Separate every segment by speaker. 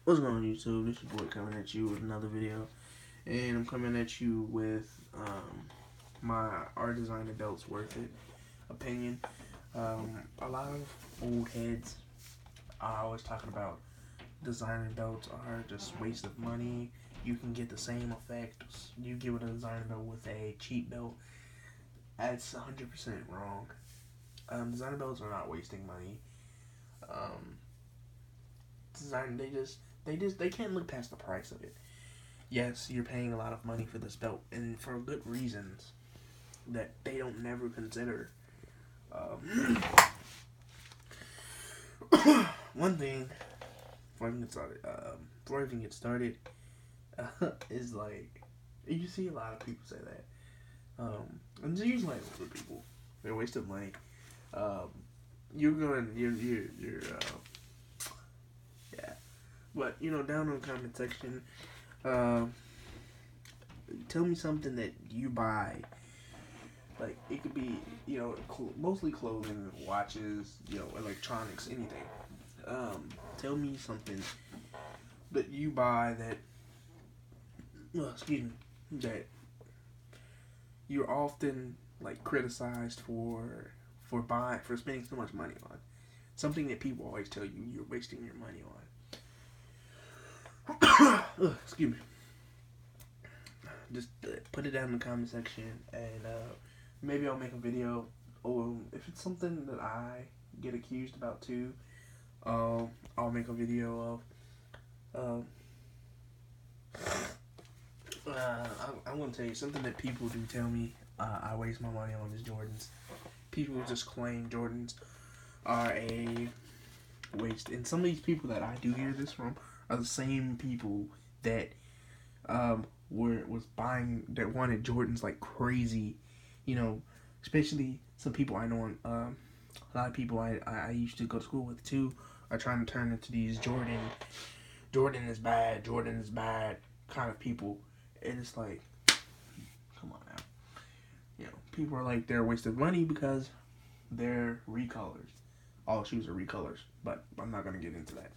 Speaker 1: What's going on, YouTube? This your boy coming at you with another video, and I'm coming at you with my Are Designer Belts Worth It opinion. A lot of old heads are always talking about designer belts are just waste of money. You can get the same effect you get with a designer belt with a cheap belt. That's 100% wrong. Designer belts are not wasting money. They can't look past the price of it. Yes, you're paying a lot of money for this belt, and for good reasons that they don't never consider. One thing before I even get started, is like you see a lot of people say that, and it's usually like older people. They're a waste of money. You're yeah. But down in the comment section, tell me something that you buy. Like it could be mostly clothing, watches, electronics, anything. Tell me something that you buy that that you're often like criticized for spending so much money on. Something that people always tell you you're wasting your money on. Excuse me. Just put it down in the comment section, and maybe I'll make a video. Or if it's something that I get accused about too, I'll make a video of. I'm gonna tell you something that people do tell me I waste my money on is Jordans. People just claim Jordans are a waste, and some of these people that I do hear this from are the same people that was buying, that wanted Jordans like crazy. Especially some people I know. A lot of people I used to go to school with too are trying to turn into these Jordan is bad kind of people, and it's like, come on now. People are like they're a waste of money because they're recolors. All shoes are recolors, but I'm not gonna get into that.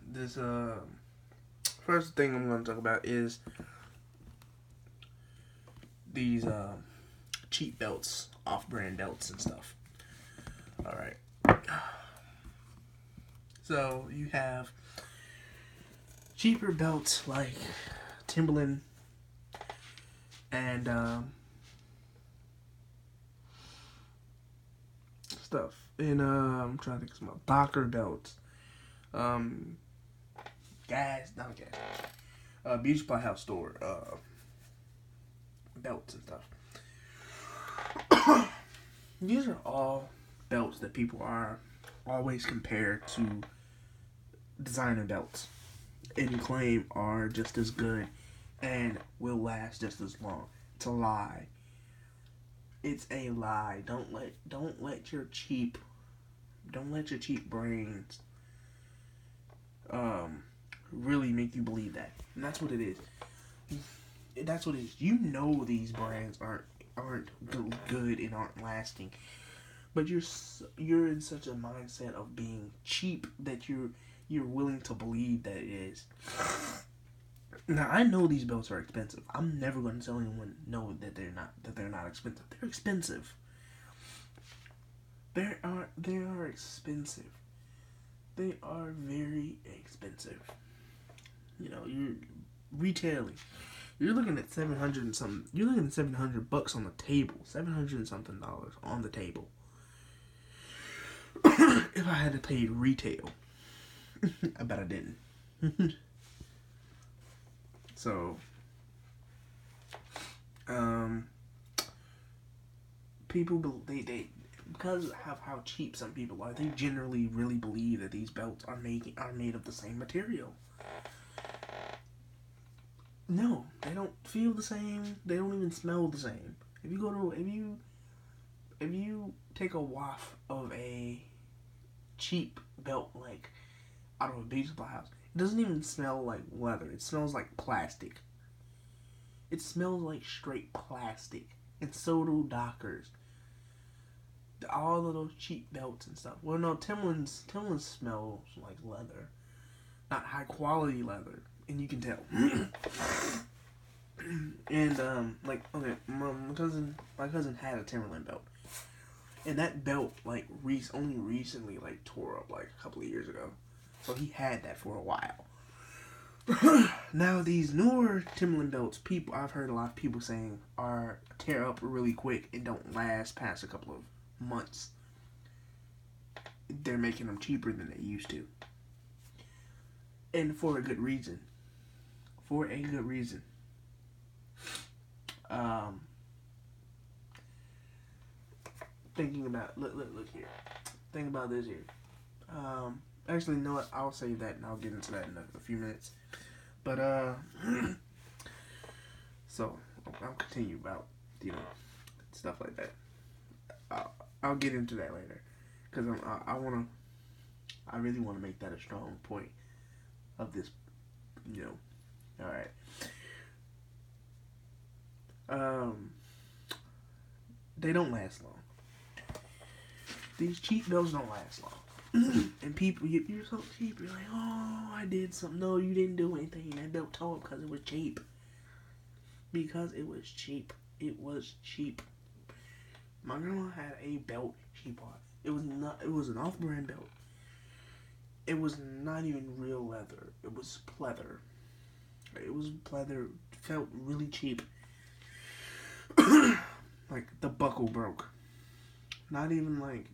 Speaker 1: This first thing I'm gonna talk about is these cheap belts, off-brand belts and stuff. All right. So you have cheaper belts like Timberland and stuff, and I'm trying to think of some Docker belts, Beauty Supply House store belts and stuff. These are all belts that people are always compared to designer belts and claim are just as good and will last just as long. It's a lie. It's a lie. Don't let your cheap brains really make you believe that. And that's what it is. That's what it is. These brands aren't good and aren't lasting, but you're in such a mindset of being cheap that you're willing to believe that it is. Now I know these belts are expensive. I'm never going to tell anyone no that they're not expensive. They're expensive. They are expensive. They are very expensive. You're retailing. You're looking at $700 and something. You're looking at $700 on the table. $700 and something on the table. If I had to pay retail, I bet I didn't. So, people they because of how cheap some people are, they generally really believe that these belts are made of the same material. No, they don't feel the same. They don't even smell the same. If you take a waft of a cheap belt, like out of a Beauty Supply house, it doesn't even smell like leather. It smells like plastic. It smells like straight plastic. And so do Dockers. all of those cheap belts and stuff. Well, no, Timberlands smells like leather, not high quality leather, and you can tell. And like, okay, my cousin had a Timberland belt, and that belt like only recently like tore up like a couple of years ago, so he had that for a while. Now these newer Timberland belts, I've heard a lot of people saying are tear up really quick and don't last past a couple of months. They're making them cheaper than they used to, and for a good reason. For a good reason. Thinking about look here. Think about this here. Actually, you know what? I'll save that and I'll get into that in a few minutes. But so I'll continue about stuff like that. I'll get into that later because I really want to make that a strong point of this. All right. They don't last long. These cheap belts don't last long. And people, you're so cheap. You're like, oh, I did something. No, you didn't do anything. That belt tore up because it was cheap. Because it was cheap. It was cheap. My grandma had a belt she bought. It was an off-brand belt. It was not even real leather. It was pleather. It was pleather. Felt really cheap. Like the buckle broke. Not even like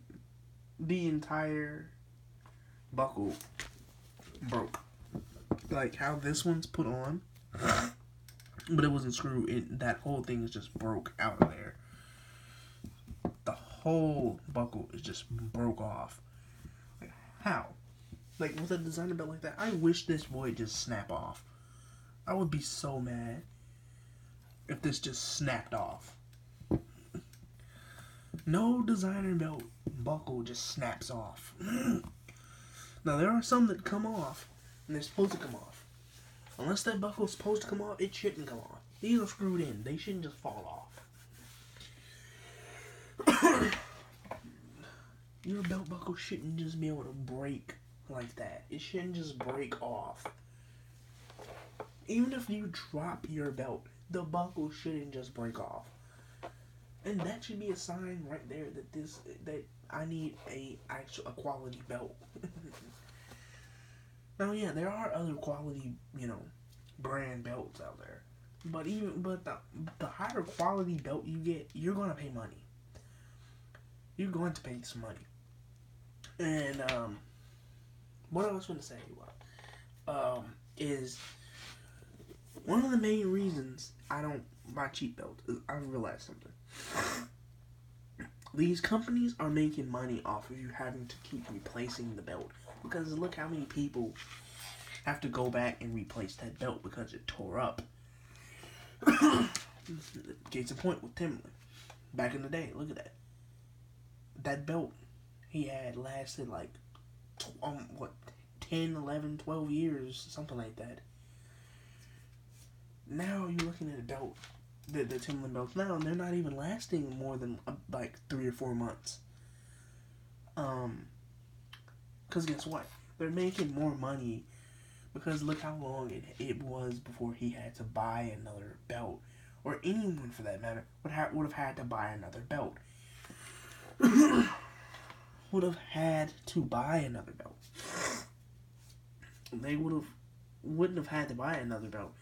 Speaker 1: the entire buckle broke. Like how this one's put on, but it wasn't screwed in. That whole thing is just broke out of there. The whole buckle is just broke off. Like how? Like with a designer belt like that, I wish this would just snap off. I would be so mad if this just snapped off. No designer belt buckle just snaps off. Now there are some that come off, and they're supposed to come off. Unless that buckle is supposed to come off, it shouldn't come off. These are screwed in. They shouldn't just fall off. Your belt buckle shouldn't just be able to break like that. It shouldn't just break off. Even if you drop your belt, the buckle shouldn't just break off. And that should be a sign right there that I need a quality belt. Now, yeah, there are other quality, brand belts out there. But the higher quality belt you get, you're gonna pay money. You're going to pay some money. And what I was going to say is one of the main reasons I don't buy cheap belts is I realized something. These companies are making money off of you having to keep replacing the belt. Because look how many people have to go back and replace that belt because it tore up. Case in point with Timberland. Back in the day, look at that. That belt he had lasted like 10, 11, 12 years, something like that. Now you're looking at a belt, the Timberland belts now, and they're not even lasting more than like 3 or 4 months. Because guess what? They're making more money because look how long it was before he had to buy another belt. Or anyone for that matter would have had to buy another belt. Would have had to buy another belt. They wouldn't have had to buy another belt,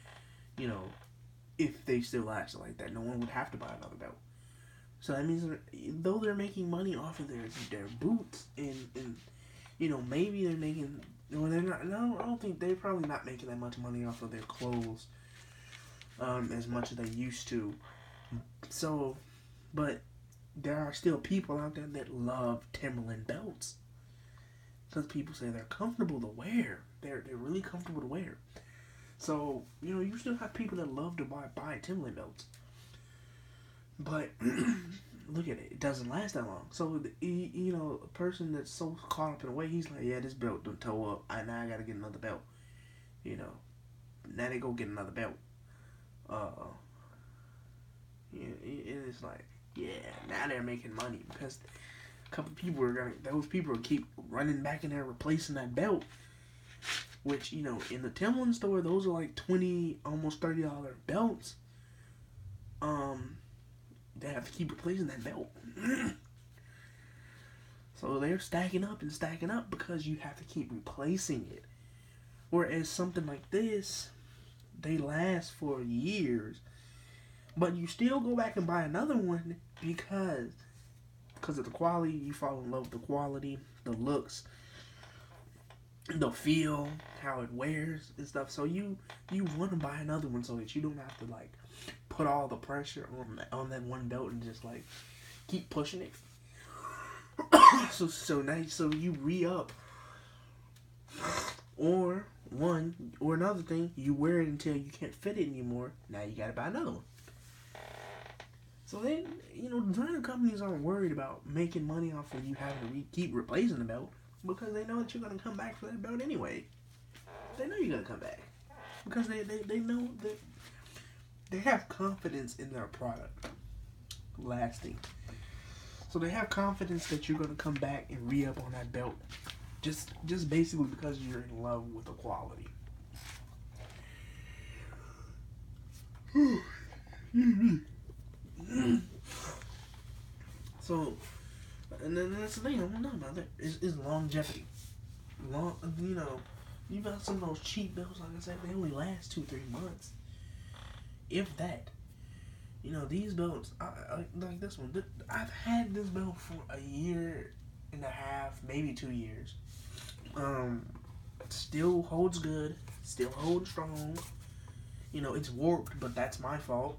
Speaker 1: if they still lasted like that. No one would have to buy another belt. So that means though they're making money off of their boots and maybe they're making. No, they're not. No, I don't think they're probably not making that much money off of their clothes, as much as they used to. So, but there are still people out there that love Timberland belts because people say they're comfortable to wear. They're really comfortable to wear. So you still have people that love to buy Timberland belts. But look at it; it doesn't last that long. So a person that's so caught up in a way, he's like, yeah, this belt don't toe up. Now I gotta get another belt. Now they go get another belt. And it's like, yeah, now they're making money because couple people are gonna, those people will keep running back in there replacing that belt. Which, you know, in the Timberland store, those are like $20, almost $30 belts. They have to keep replacing that belt. So they're stacking up and stacking up because you have to keep replacing it. Whereas something like this, they last for years. But you still go back and buy another one because of the quality. You fall in love with the quality, the looks, the feel, how it wears and stuff. So you want to buy another one so that you don't have to like put all the pressure on that one belt and just like keep pushing it. so now you re-up, or another thing, you wear it until you can't fit it anymore. Now you gotta buy another one. So then, you know, designer companies aren't worried about making money off of you having to keep replacing the belt, because they know that you're gonna come back for that belt anyway. They know you're gonna come back because they know that they have confidence in their product lasting. So they have confidence that you're gonna come back and re-up on that belt, just basically because you're in love with the quality. So, and then that's the thing I'm talking about. Is longevity. You know, you got some of those cheap belts. Like I said, they only last 2-3 months, if that. You know, these belts, I like this one. I've had this belt for a year and a half, maybe 2 years. Still holds good. Still holds strong. You know, it's warped, but that's my fault.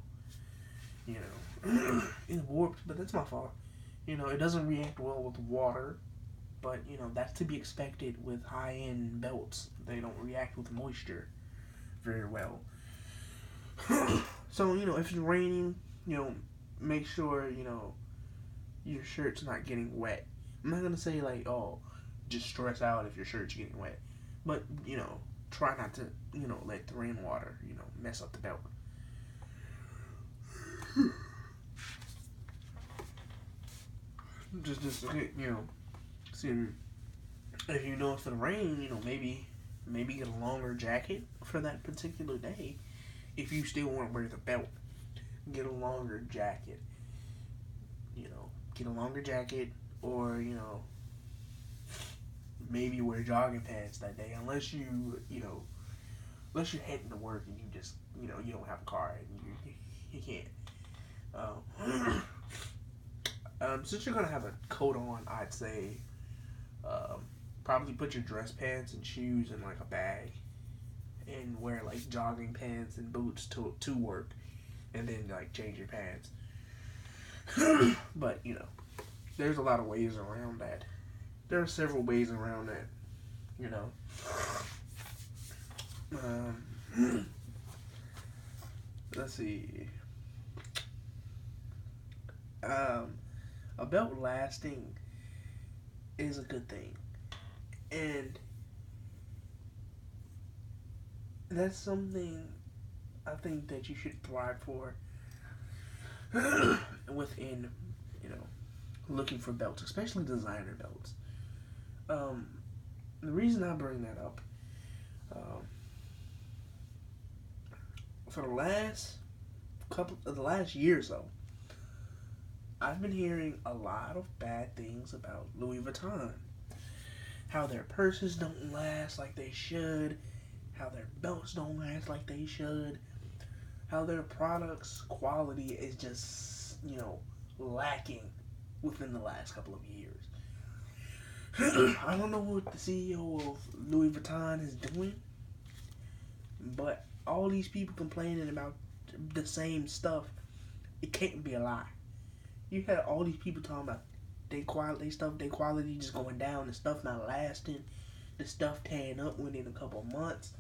Speaker 1: You know, it's warped, but that's my fault. You know, it doesn't react well with water, but, you know, that's to be expected with high-end belts. They don't react with moisture very well. So, you know, if it's raining, you know, make sure, you know, your shirt's not getting wet. I'm not going to say, like, oh, just stress out if your shirt's getting wet. But, you know, try not to, you know, let the rainwater, you know, mess up the belt. Just you know, see, if you know it's gonna rain, you know, maybe get a longer jacket for that particular day. If you still want to wear the belt, get a longer jacket. You know, get a longer jacket, or, you know, maybe wear jogging pants that day, unless you're heading to work and you just, you know, you don't have a car and you can't. Since you're gonna have a coat on, I'd say probably put your dress pants and shoes in like a bag, and wear like jogging pants and boots to work, and then like change your pants. But, you know, there's a lot of ways around that. There are several ways around that. You know. Let's see. A belt lasting is a good thing, and that's something I think that you should thrive for within, you know, looking for belts, especially designer belts. The reason I bring that up, for the last year or so, I've been hearing a lot of bad things about Louis Vuitton. How their purses don't last like they should. How their belts don't last like they should. How their products' quality is just, you know, lacking within the last couple of years. I don't know what the CEO of Louis Vuitton is doing, but all these people complaining about the same stuff, it can't be a lie. You had all these people talking about their quality just going down, the stuff not lasting, the stuff tearing up within a couple of months.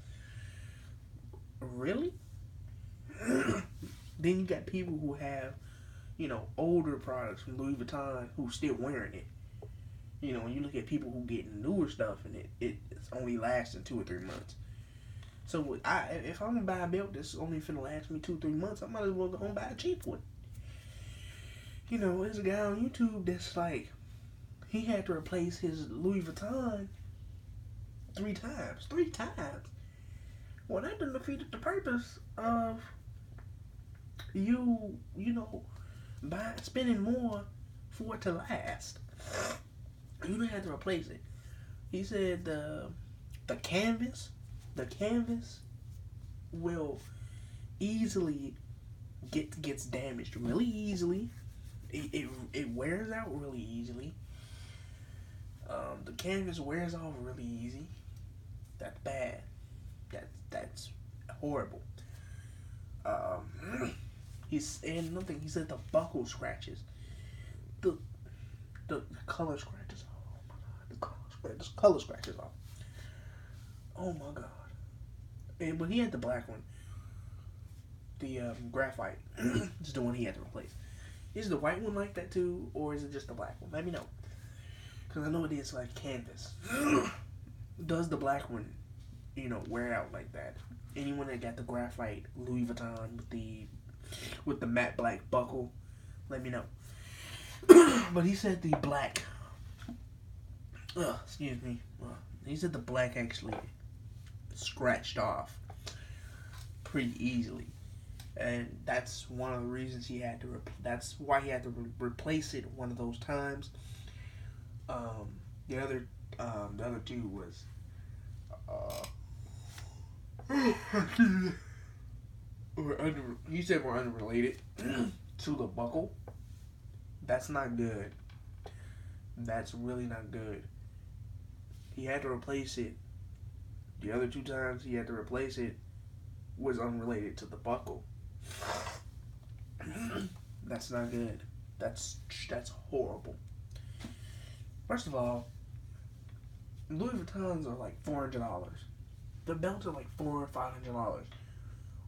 Speaker 1: Really? Then you got people who have, you know, older products from Louis Vuitton who's still wearing it. You know, when you look at people who get newer stuff and it's only lasting 2 or 3 months. So if I'm gonna buy a belt that's only finna last me 2-3 months, I might as well go and buy a cheap one. You know, there's a guy on YouTube that's like, he had to replace his Louis Vuitton 3 times. 3 times. Well, that done defeated the purpose of you know, by spending more for it to last. You don't have to replace it. He said the canvas will easily gets damaged really easily. It wears out really easily. The canvas wears off really easy. That's bad. That's horrible. And nothing. He said the buckle scratches, the color scratches. Oh my god, the color scratches off. Oh my god. But he had the black one, the graphite. Is the one he had to replace. Is the white one like that too, or is it just the black one? Let me know, because I know it is like canvas. Does the black one, wear out like that? Anyone that got the graphite Louis Vuitton with the matte black buckle, let me know. But he said the black. Excuse me. He said the black actually scratched off pretty easily, and that's one of the reasons he had to. That's why he had to replace it one of those times. The other two was. You said we're unrelated to the buckle. That's not good. That's really not good. He had to replace it. The other 2 times he had to replace it was unrelated to the buckle. That's not good. That's horrible. First of all, Louis Vuittons are like $400. The belts are like $400 or $500.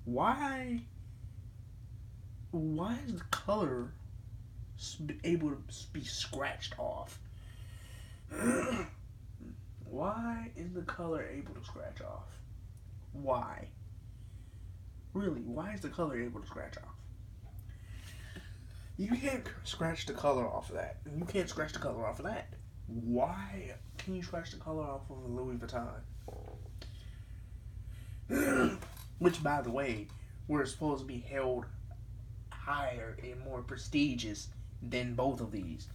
Speaker 1: Why is the color able to be scratched off? Why is the color able to scratch off? Why? Really, why is the color able to scratch off? You can't scratch the color off of that. You can't scratch the color off of that. Why can you scratch the color off of a Louis Vuitton? Which, by the way, were supposed to be held higher and more prestigious than both of these.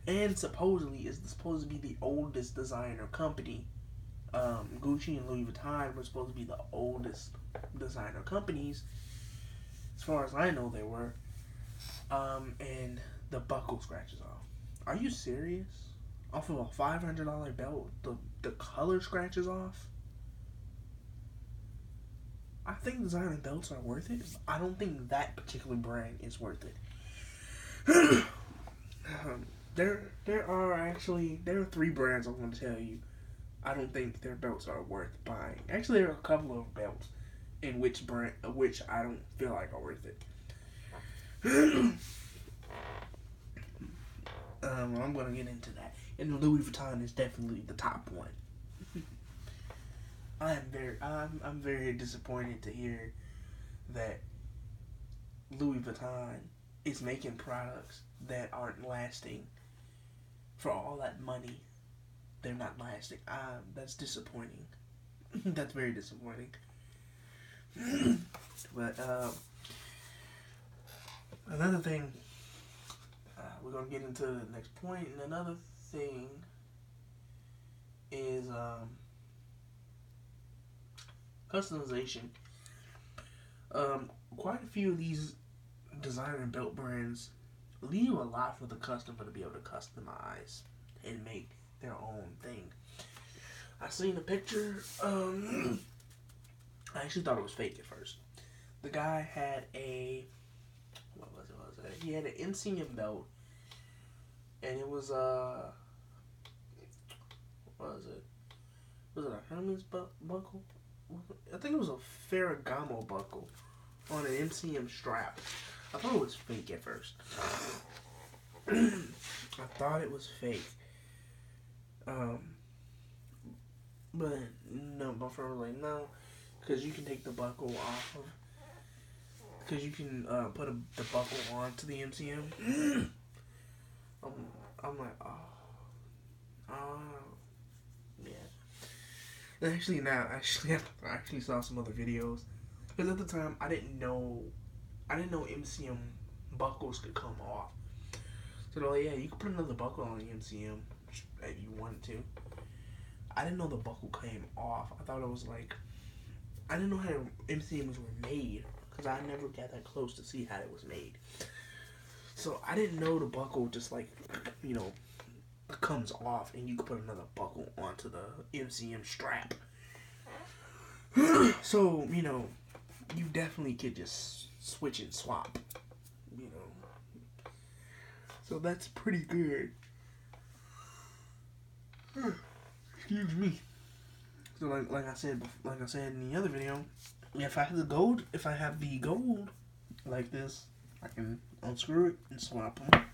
Speaker 1: And supposedly is supposed to be the oldest designer company. Gucci and Louis Vuitton were supposed to be the oldest designer companies. As far as I know, they were. And the buckle scratches off. Are you serious? Off of a $500 belt, the color scratches off? I think designer belts are worth it. I don't think that particular brand is worth it. There are 3 brands I'm going to tell you. I don't think their belts are worth buying. Actually, there are a couple of belts in which I don't feel like are worth it. I'm going to get into that. And Louis Vuitton is definitely the top one. I'm very disappointed to hear that Louis Vuitton is making products that aren't lasting. For all that money, they're not lasting. That's disappointing. That's very disappointing. But another thing, we're gonna get into the next point, and another thing is customization. Quite a few of these designer belt brands leave a lot for the customer to be able to customize and make their own thing. I seen a picture. I actually thought it was fake at first. The guy had what was it? He had an MCM belt, and it was what was it? Was it a Hermes buckle? I think it was a Ferragamo buckle on an MCM strap. I thought it was fake at first. I thought it was fake. But no, my friend was like, no, because you can take the buckle off because you can put the buckle onto the MCM. I'm like, oh, yeah. Actually, now, I actually saw some other videos, because at the time I didn't know MCM buckles could come off. So they're like, yeah, you can put another buckle on the MCM if you wanted to. I didn't know the buckle came off. I thought it was like, I didn't know how MCMs were made, because I never got that close to see how it was made. So I didn't know the buckle just like, comes off and you can put another buckle onto the MCM strap. So, you definitely could just switch and swap, So that's pretty good. Excuse me. So like I said in the other video, if I have the gold like this, I can unscrew it and swap them.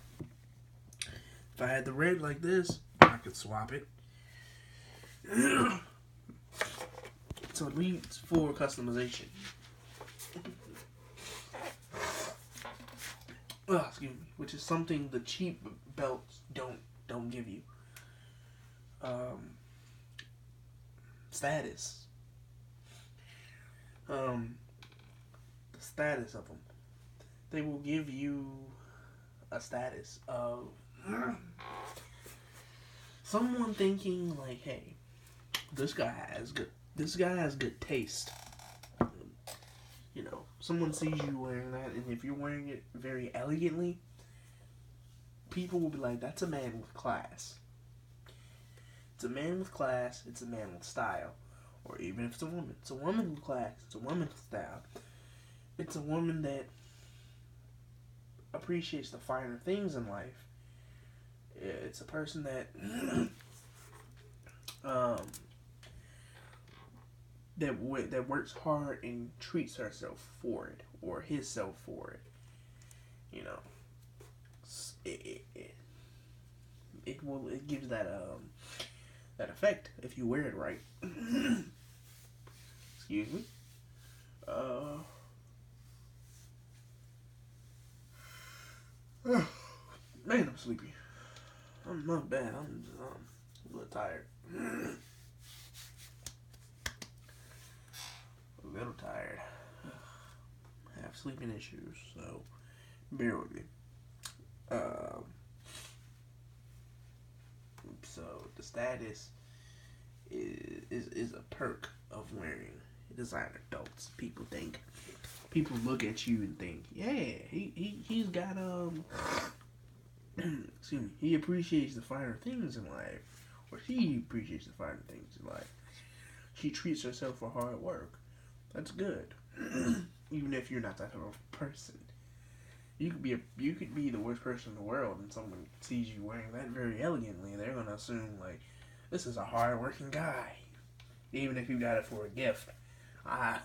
Speaker 1: If I had the red like this, I could swap it. So it leads for customization. Excuse me, which is something the cheap belts don't give you. Status. The status of them. They will give you a status of someone thinking like, hey, this guy has good taste. Someone sees you wearing that, and if you're wearing it very elegantly, people will be like, that's a man with class. It's a man with class, it's a man with style. Or even if it's a woman with class, it's a woman with style. It's a woman that appreciates the finer things in life. It's a person that that works hard and treats herself for it, or himself for it. It gives that effect if you wear it right. Excuse me. Man, I'm sleepy. I'm not bad. I'm just a little tired. A little tired. I have sleeping issues, so bear with me. So the status is a perk of wearing designer belts. People look at you and think, yeah, he's got excuse me, he appreciates the finer things in life, or she appreciates the finer things in life. She treats herself for hard work. That's good. Even if you're not that type of person. You could be the worst person in the world, and someone sees you wearing that very elegantly, and they're gonna assume like, this is a hard-working guy. Even if you got it for a gift. I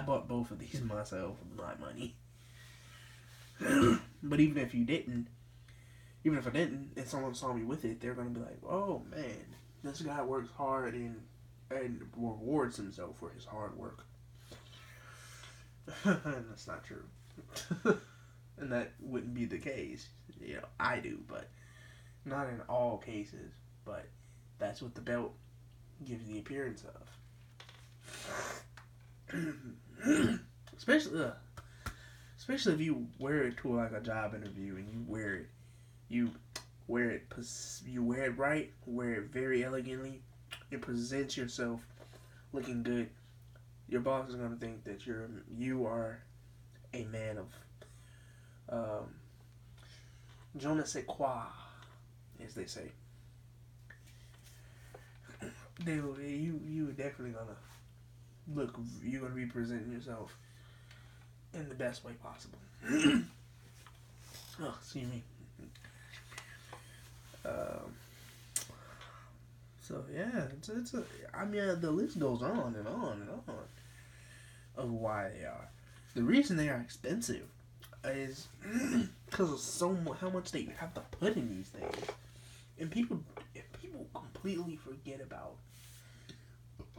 Speaker 1: bought both of these myself with my money. But even if I didn't, and someone saw me with it, they're gonna be like, oh man, this guy works hard and rewards himself for his hard work. And that's not true. And that wouldn't be the case. I do, but not in all cases. But that's what the belt gives the appearance of. Especially if you wear it to like a job interview and you wear it right, wear it very elegantly, it presents yourself looking good. Your boss is gonna think that you are a man of je ne sais quoi, as they say. You definitely you're gonna be presenting yourself in the best way possible. Oh, excuse me. So yeah, the list goes on and on and on of why they are. The reason they are expensive is because of how much they have to put in these things, and people completely forget about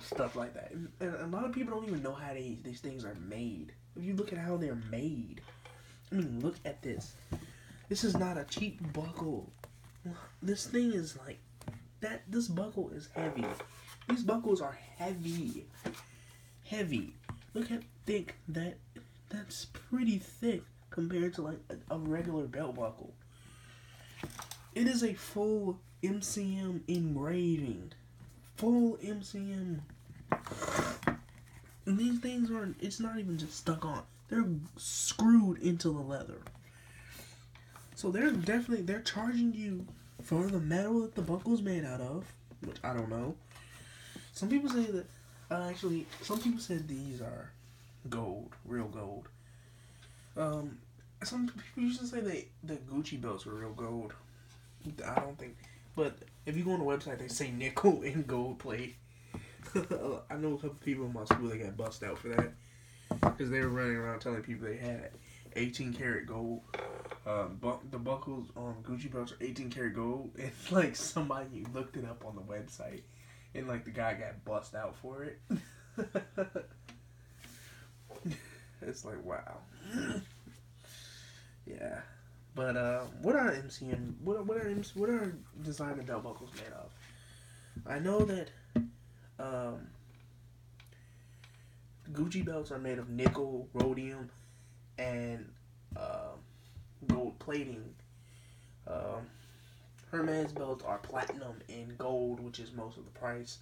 Speaker 1: stuff like that. And a lot of people don't even know how these things are made. If you look at how they're made, I mean, look at this. This is not a cheap buckle. This thing is like that. This buckle is heavy. These buckles are heavy. Heavy. Look how thick that. That's pretty thick compared to like a regular belt buckle. It is a full MCM engraving. Full MCM. And these things aren't, it's not even just stuck on. They're screwed into the leather. So they're charging you for the metal that the buckle's made out of, which I don't know. Some people say that, some people said these are gold, real gold. Some people used to say the Gucci belts were real gold. I don't think, but if you go on the website, they say nickel and gold plate. I know a couple people in my school that got bust out for that because they were running around telling people they had 18 karat gold. The buckles on Gucci belts are 18 karat gold, and like somebody looked it up on the website, and like the guy got bust out for it. It's like, wow. Yeah. But what are MCM? What are designer belt buckles made of? I know that Gucci belts are made of nickel, rhodium, and gold plating. Hermes belts are platinum and gold, which is most of the price.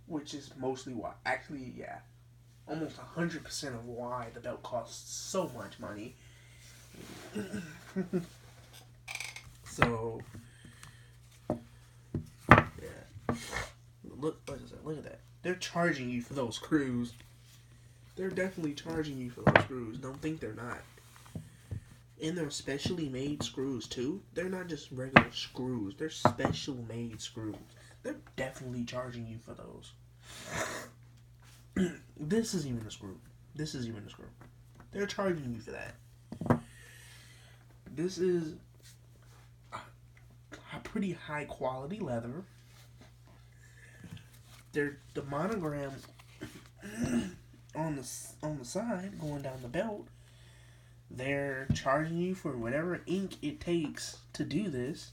Speaker 1: Which is mostly why, actually, yeah, almost 100% of why the belt costs so much money. So, yeah. Look, like I said, look at that. They're charging you for those screws. They're definitely charging you for those screws. Don't think they're not. And they're specially made screws, too. They're not just regular screws. They're special made screws. They're definitely charging you for those. This is even a screw. This is even a screw. They're charging you for that. This is a pretty high quality leather. The monogram on the side going down the belt. They're charging you for whatever ink it takes to do this.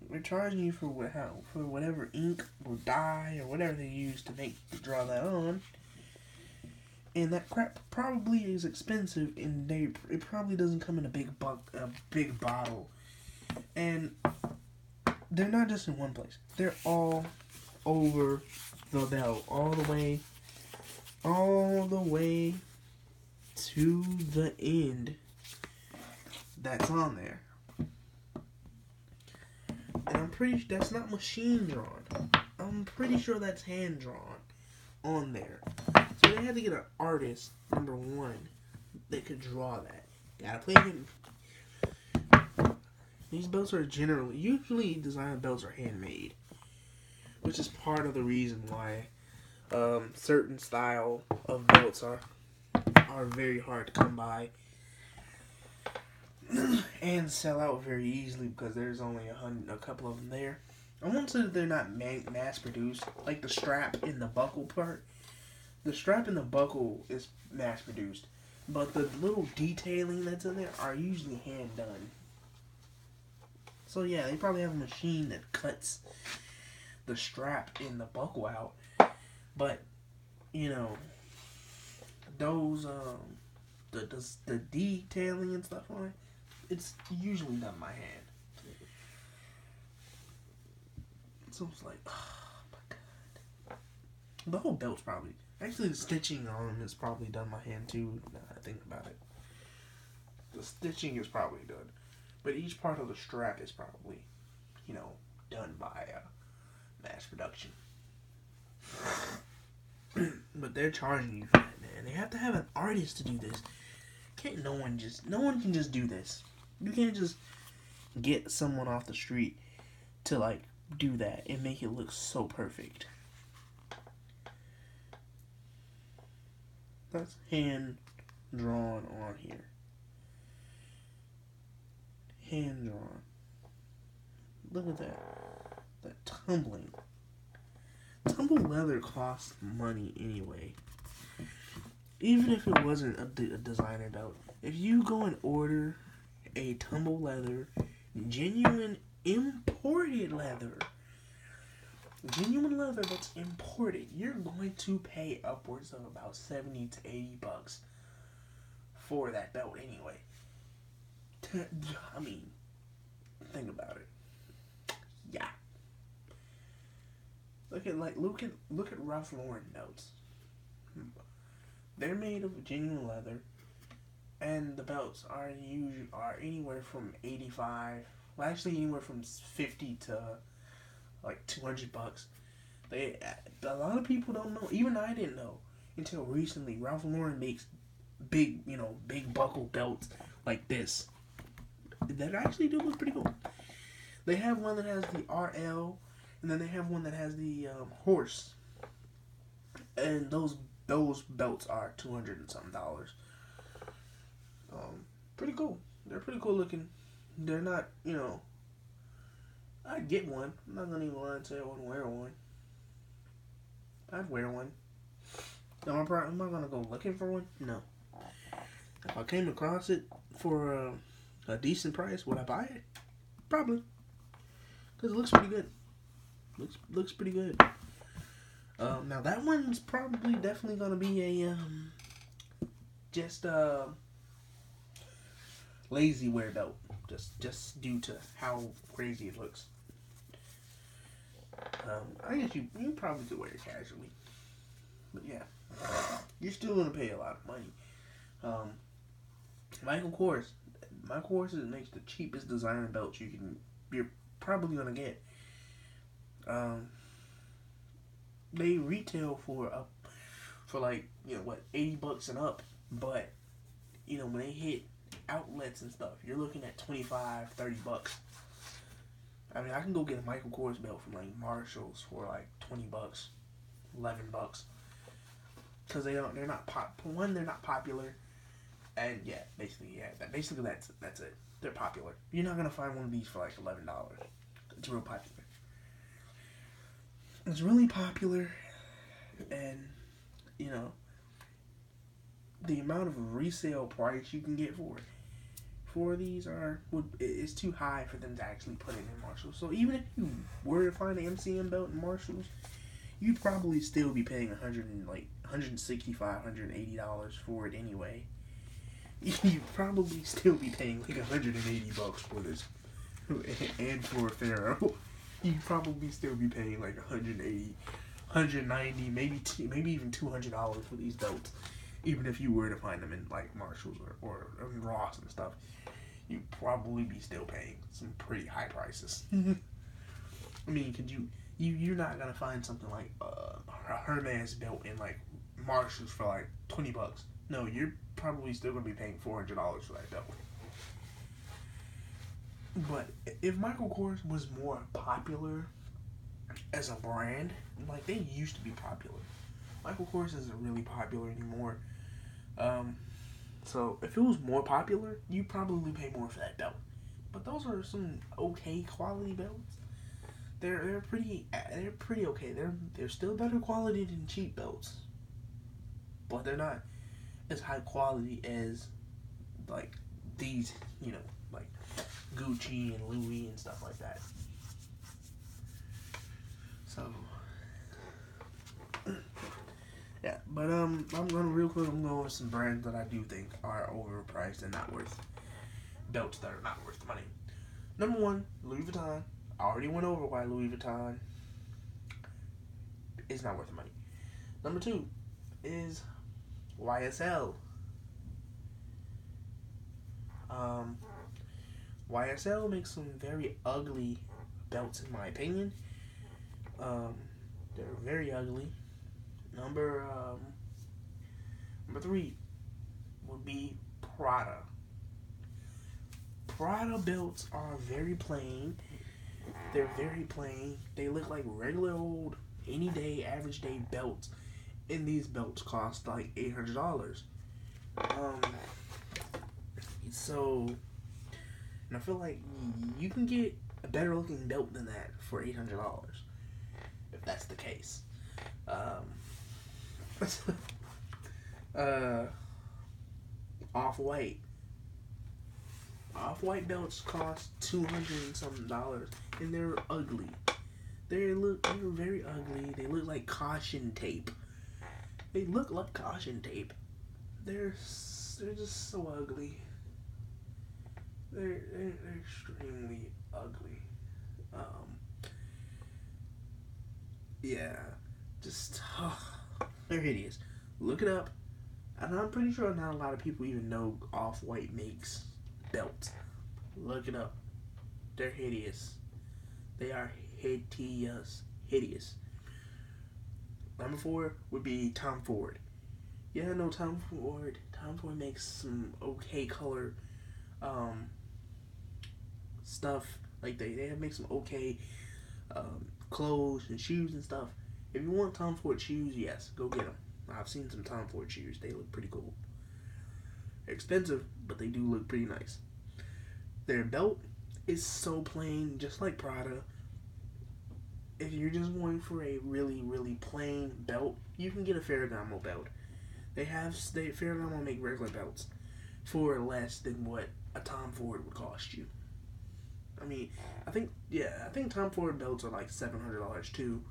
Speaker 1: They're charging you for whatever ink or dye or whatever they use to draw that on. And that crap probably is expensive, and it probably doesn't come in a big bottle. And they're not just in one place. They're all over the belt, all the way to the end. That's on there. And I'm pretty sure that's not machine drawn. I'm pretty sure that's hand drawn on there. So they had to get an artist, number one, that could draw that. Gotta play him. These belts are usually designer belts are handmade, which is part of the reason why certain style of belts are very hard to come by and sell out very easily because there's only a couple of them there. I won't say that they're not mass produced, like the strap in the buckle part. The strap in the buckle is mass produced, but the little detailing that's in there are usually hand done. So yeah, they probably have a machine that cuts the strap in the buckle out, but you know, those the detailing and stuff on it, it's usually done by hand. So it's like, oh my god, the whole belt's probably, actually the stitching on them is probably done by hand too. Now that I think about it, the stitching is probably done, but each part of the strap is probably, done by mass production. But they're charging you for that, man. They have to have an artist to do this. No one can just do this. You can't just get someone off the street to like do that and make it look so perfect. That's hand drawn on here. Hand drawn. Look at that. That tumbled leather costs money anyway. even if it wasn't a designer belt, if you go and order a tumble leather, genuine imported leather, genuine leather that's imported, you're going to pay upwards of about $70 to $80 for that belt anyway. I mean, think about it. Yeah. Look at Ralph Lauren belts. They're made of genuine leather, and the belts are anywhere from 85, well actually anywhere from 50 to like $200. A lot of people don't know. Even I didn't know until recently. Ralph Lauren makes big buckle belts like this that actually do look pretty cool. They have one that has the RL, and then they have one that has the horse, and those belts are $200 and something. Pretty cool. They're pretty cool looking. They're not, I'd get one. I'm not gonna even lie and say I wouldn't wear one. I'd wear one. Am I gonna go looking for one? No. If I came across it for a decent price, would I buy it? Probably. Because it looks pretty good. Looks pretty good. Now that one's probably definitely gonna be a just lazy wear belt. Just due to how crazy it looks. I guess you probably could wear it casually. But yeah. You're still gonna pay a lot of money. Michael Kors makes the cheapest designer belts you're probably gonna get. They retail for like $80 and up, but when they hit outlets and stuff, you're looking at $25-$30. I mean, I can go get a Michael Kors belt from like Marshalls for like $20, $11, because they're not popular, and basically that's it. They're popular. You're not gonna find one of these for like $11. It's real popular. It's really popular, and the amount of resale price you can get for these is too high for them to actually put it in Marshalls. So even if you were to find an MCM belt in Marshalls, you'd probably still be paying $165, $180 for it anyway. You'd probably still be paying like $180 for this, and for a Pharaoh. You'd probably still be paying like $180, $190, maybe even $200 for these belts. Even if you were to find them in like Marshalls or Ross and stuff, you'd probably be still paying some pretty high prices. I mean, you're not gonna find something like a Hermes belt in like Marshalls for like $20. No, you're probably still gonna be paying $400 for that belt. But if Michael Kors was more popular as a brand, like they used to be popular, Michael Kors isn't really popular anymore. So if it was more popular, you'd probably pay more for that belt. But those are some okay quality belts. They're pretty okay. They're still better quality than cheap belts, but they're not as high quality as like these, like Gucci and Louis and stuff like that. So yeah, but I'm going over some brands that I do think are overpriced and not worth belts that are not worth the money. Number one, Louis Vuitton. I already went over why Louis Vuitton is not worth the money. Number two is YSL. YSL makes some very ugly belts in my opinion. They're very ugly. Number three would be Prada. Prada belts are very plain. They're very plain. They look like regular old, any day, average day belts. And these belts cost like $800. So, and I feel like you can get a better looking belt than that for $800, if that's the case. Uh, Off-White. Off-White belts cost $200 and something, and they're ugly. They're very ugly. They look like caution tape. They look like caution tape. They're just so ugly. They're extremely ugly. Yeah, just they're hideous. Look it up, and I'm pretty sure not a lot of people even know Off-White makes belts. Look it up. They're hideous. They are hideous. Hideous. Number 4 would be Tom Ford. Yeah, I know Tom Ford. Tom Ford makes some okay color stuff. Like they make some okay clothes and shoes and stuff. If you want Tom Ford shoes, yes, go get them. I've seen some Tom Ford shoes. They look pretty cool. They're expensive, but they do look pretty nice. Their belt is so plain, just like Prada. If you're just going for a really, really plain belt, you can get a Ferragamo belt. Ferragamo make regular belts for less than what a Tom Ford would cost you. I mean, I think Tom Ford belts are like $700 too,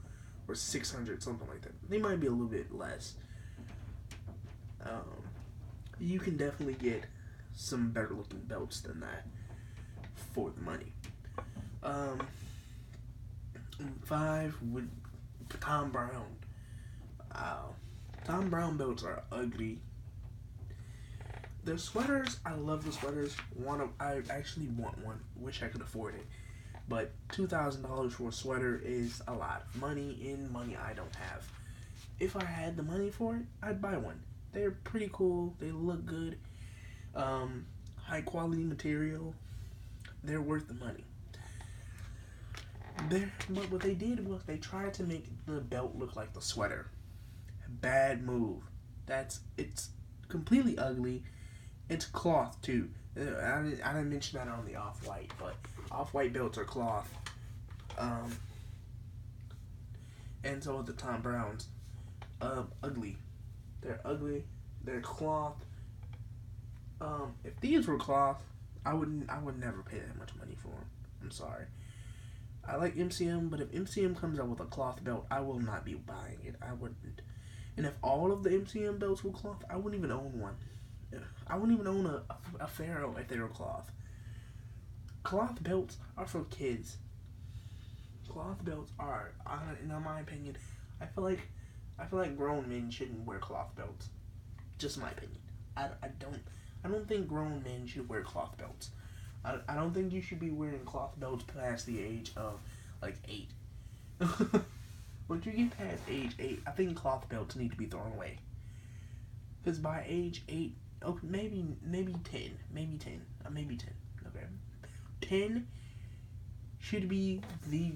Speaker 1: or $600, something like that. They might be a little bit less. You can definitely get some better looking belts than that for the money. 5 would Tom Brown. Tom Brown belts are ugly. The sweaters, I love the sweaters. I actually want one. Wish I could afford it. But $2,000 for a sweater is a lot of money, and money I don't have. If I had the money for it, I'd buy one. They're pretty cool. They look good. High quality material. They're worth the money. But what they did was they tried to make the belt look like the sweater. Bad move. It's completely ugly. It's cloth too. I didn't mention that on the Off-White, but Off-White belts are cloth. And so are the Tom Browns. Ugly. They're ugly. They're cloth. If these were cloth, I would never pay that much money for them. I'm sorry. I like MCM, but if MCM comes out with a cloth belt, I will not be buying it. I wouldn't. And if all of the MCM belts were cloth, I wouldn't even own one. I wouldn't even own a Pharaoh if they were cloth. Cloth belts are for kids. Cloth belts are, in my opinion, I feel like grown men shouldn't wear cloth belts. Just my opinion. I don't think grown men should wear cloth belts. I don't think you should be wearing cloth belts past the age of like 8. Once you get past age 8, I think cloth belts need to be thrown away. Because by age 8, okay, maybe 10, maybe 10, okay, 10 should be the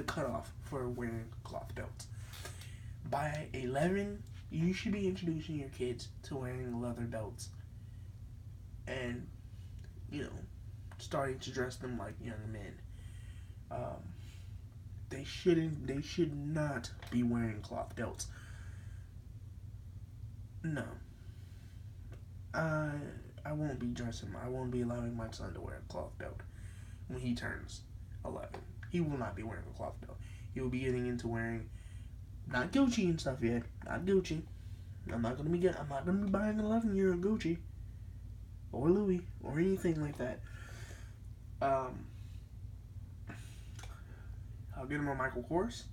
Speaker 1: cutoff for wearing cloth belts. By 11, you should be introducing your kids to wearing leather belts, and starting to dress them like young men. They should not be wearing cloth belts. No. I won't be allowing my son to wear a cloth belt when he turns 11. He will not be wearing a cloth belt. He will be getting into wearing, not Gucci and stuff yet. Not Gucci. I'm not gonna be buying an 11-year-old Gucci or Louis or anything like that. I'll get him a Michael Kors,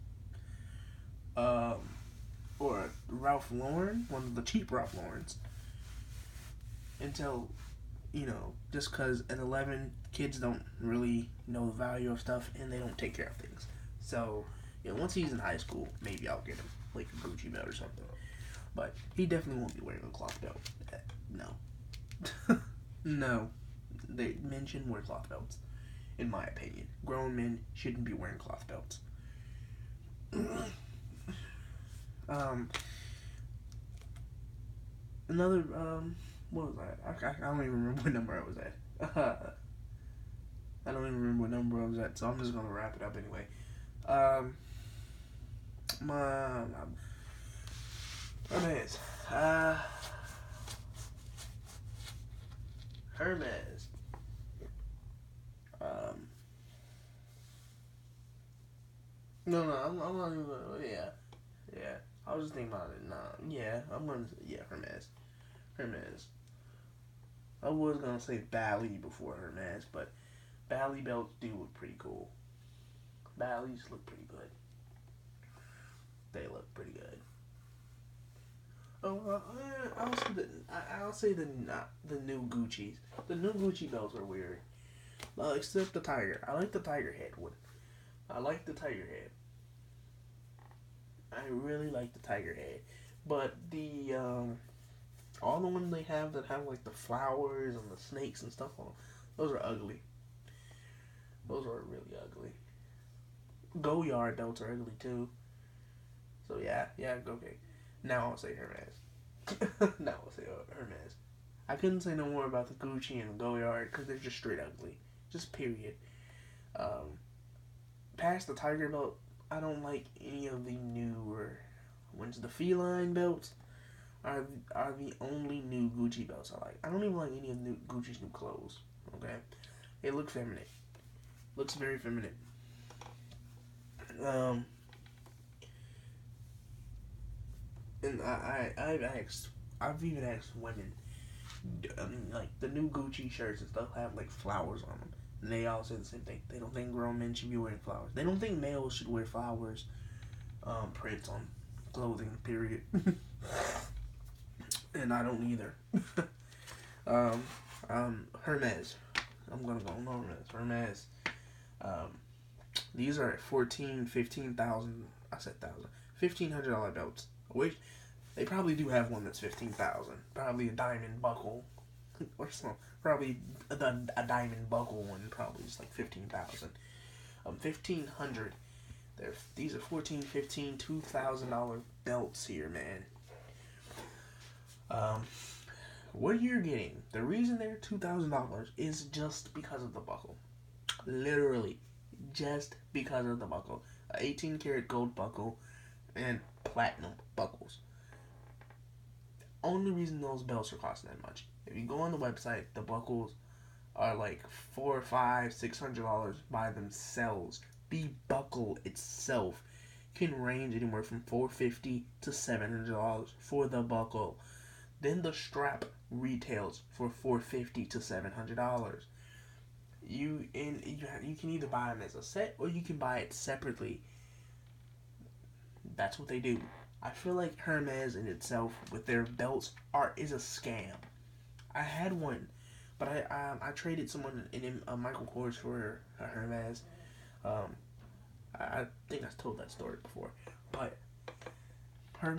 Speaker 1: or Ralph Lauren, one of the cheap Ralph Laurens. Until, just because at 11, kids don't really know the value of stuff and they don't take care of things. So, once he's in high school, maybe I'll get him like a Gucci belt or something. But he definitely won't be wearing a cloth belt. No. No. Men shouldn't wear cloth belts, in my opinion. Grown men shouldn't be wearing cloth belts. Another, what was that? I don't even remember what number I was at. I don't even remember what number I was at, so I'm just gonna wrap it up anyway. My bad. Uh, Hermes. Um, no, I'm not even. Yeah, yeah. I was just thinking about it. Nah, yeah, I'm gonna. Yeah, Hermes. Hermes. I was gonna say Bally before Hermes, but Bally belts do look pretty cool. Bally's look pretty good. They look pretty good. Oh, I'll say the not the new Gucci's. The new Gucci belts are weird. Except the tiger. I like the tiger head one. I like the tiger head. I really like the tiger head. But the all the ones they have that have like the flowers and the snakes and stuff on them, those are ugly. Those are really ugly. Goyard belts are ugly too. So yeah, okay. Now I'll say Hermes. Now I'll say Hermes. I couldn't say no more about the Gucci and the Goyard because they're just straight ugly. Just period. Um, Past the Tiger belt, I don't like any of the newer ones. The feline belts are the only new Gucci belts I like. I don't even like any of Gucci's new clothes. Okay, they look feminine. Looks very feminine. Um, and I've even asked women, like the new Gucci shirts and stuff have like flowers on them. And they all say the same thing. They don't think grown men should be wearing flowers. They don't think males should wear flowers, prints on clothing, period. And I don't either. Hermes. I'm gonna go on Hermes. Hermes. Um, these are at 15,000. I said thousand. $1,500 belts. Which they probably do have one that's 15,000. Probably a diamond buckle, or something. Probably a diamond buckle one. Probably is like 15,000. 1,500. These are 14, 15, $2,000 belts here, man. What you're getting, the reason they're $2,000 is just because of the buckle. Literally, just because of the buckle. A 18 karat gold buckle and platinum buckles. Only reason those belts are costing that much. If you go on the website, the buckles are like $400, $500, $600 by themselves. The buckle itself can range anywhere from $450 to $700 for the buckle. Then the strap retails for $450 to $700. You can either buy them as a set or you can buy it separately. That's what they do. I feel like Hermes in itself with their belts is a scam. I had one, but I traded someone in Michael Kors for a Hermes. I think I told that story before, but I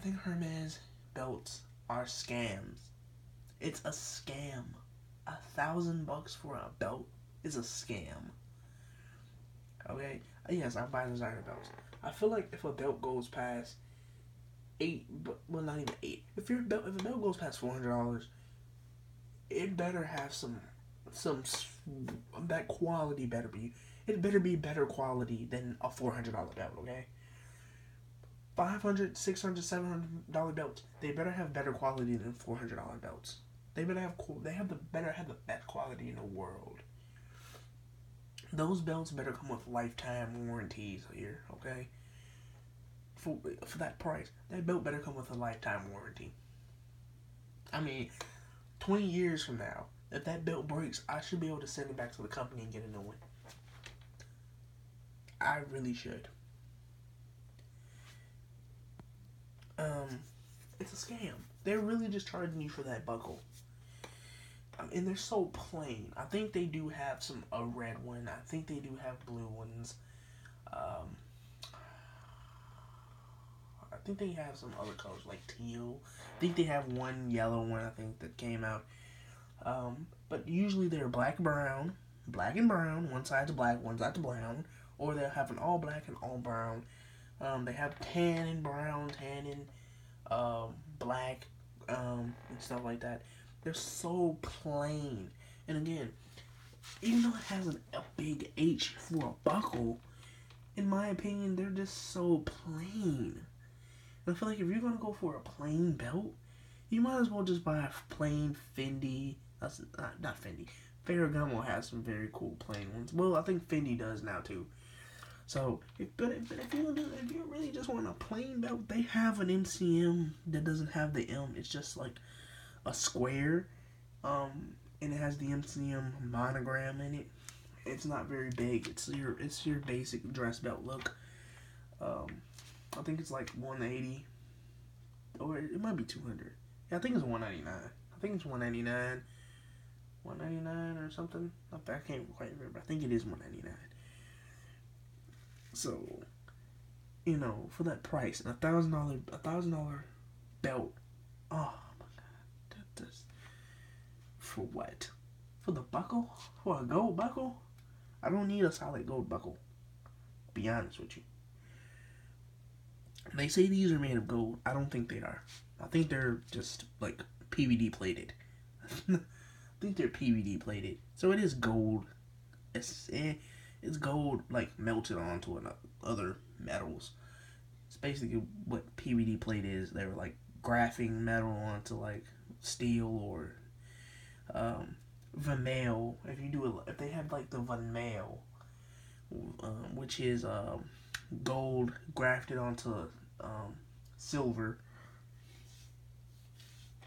Speaker 1: think Hermes belts are scams. It's a scam. $1,000 for a belt is a scam. Okay, yes, I buy designer belts. I feel like if a belt goes past not even eight. If a belt goes past $400, it better have some that quality better be. It better be better quality than a $400 belt. Okay. $500, $600, $700 belts. They better have better quality than $400 belts. They better have better have the best quality in the world. Those belts better come with lifetime warranties here, okay? For that price, that belt better come with a lifetime warranty. I mean, 20 years from now, if that belt breaks, I should be able to send it back to the company and get a new one. I really should. It's a scam. They're really just charging you for that buckle. And they're so plain. I think they do have a red one. I think they do have blue ones. I think they have some other colors like teal. I think they have one yellow one. I think that came out. But usually they're black and brown. One side's black, one side's brown. Or they'll have an all black and all brown. They have tan and brown, tan and black, and stuff like that. They're so plain. And again, even though it has a big H for a buckle, in my opinion, they're just so plain. And I feel like if you're gonna go for a plain belt, you might as well just buy a plain Fendi. That's not Fendi. Ferragamo has some very cool plain ones. Well, I think Fendi does now too. So, if you really just want a plain belt, they have an MCM that doesn't have the M. It's just like a square, and it has the MCM monogram in it. It's not very big. It's your basic dress belt look. I think it's like 180, or it might be 200. Yeah, I think it's 199. I think it's 199, 199 or something. I can't quite remember. I think it is 199. So, for that price, $1,000 belt. Oh my god, that's for what? For the buckle? For a gold buckle? I don't need a solid gold buckle. Be honest with you. They say these are made of gold. I don't think they are. I think they're just like PVD plated. I think they're PVD plated. So it is gold. It's gold like melted onto other metals. It's basically what PVD plate is. They were like graphing metal onto like steel or vermeil. If they have like the vermeil, which is gold grafted onto silver.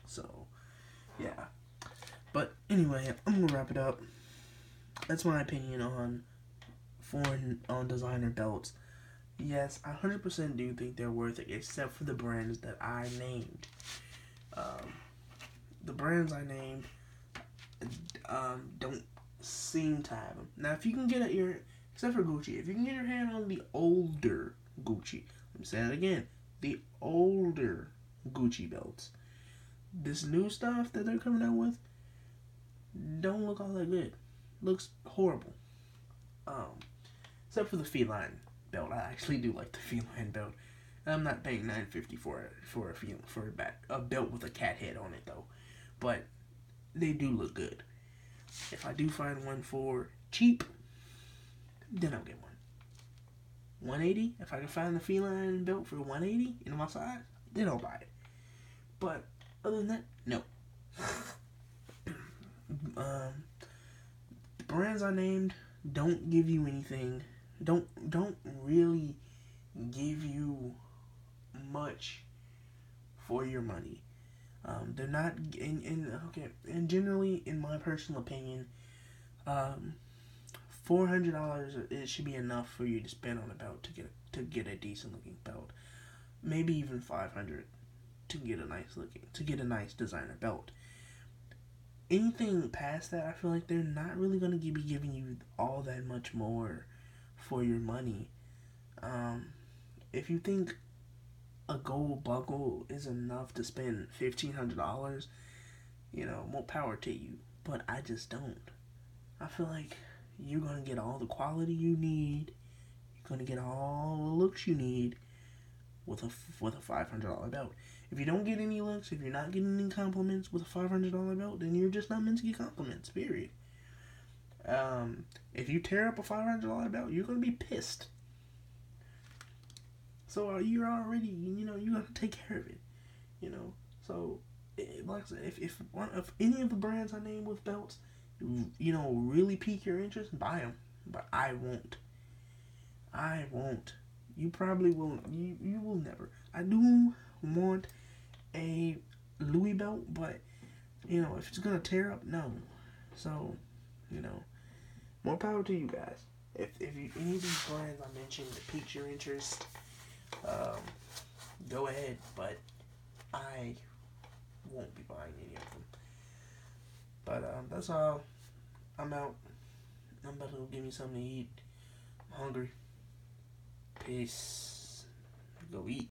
Speaker 1: So yeah. But anyway, I'm gonna wrap it up. That's my opinion on foreign designer belts. Yes, I 100% do think they're worth it, except for the brands that I named. The brands I named don't seem to have them. Now, if you can get except for Gucci, if you can get your hand on the older Gucci, I'm saying it again, the older Gucci belts, this new stuff that they're coming out with don't look all that good. Looks horrible. Except for the feline belt. I actually do like the feline belt. I'm not paying $9.50 for a belt with a cat head on it though. But they do look good. If I do find one for cheap, then I'll get one. 180. If I can find the feline belt for 180 in my size, then I'll buy it. But other than that, no. The brands I named don't give you anything. Don't really give you much for your money. They're not and generally, in my personal opinion, $400 it should be enough for you to spend on a belt to get a decent looking belt. Maybe even $500 to get a nice designer belt. Anything past that, I feel like they're not really going to be giving you all that much more for your money. If you think a gold buckle is enough to spend $1,500, more power to you. But I just don't. I feel like you're going to get all the quality you need. You're going to get all the looks you need with a $500 belt. If you don't get any looks, if you're not getting any compliments with a $500 belt, then you're just not meant to get compliments, period. If you tear up a $500 belt, you're going to be pissed. So you're already, you got to take care of it, So, like I said, if any of the brands I named with belts, really pique your interest, buy them. But I won't. You probably will. You will never. I do want a Louis belt, but if it's gonna tear up, no. So, more power to you guys. If any of these brands I mentioned piques your interest, go ahead. But I won't be buying any of them. But that's all. I'm out. I'm about to go give me something to eat. I'm hungry. Peace. Go eat.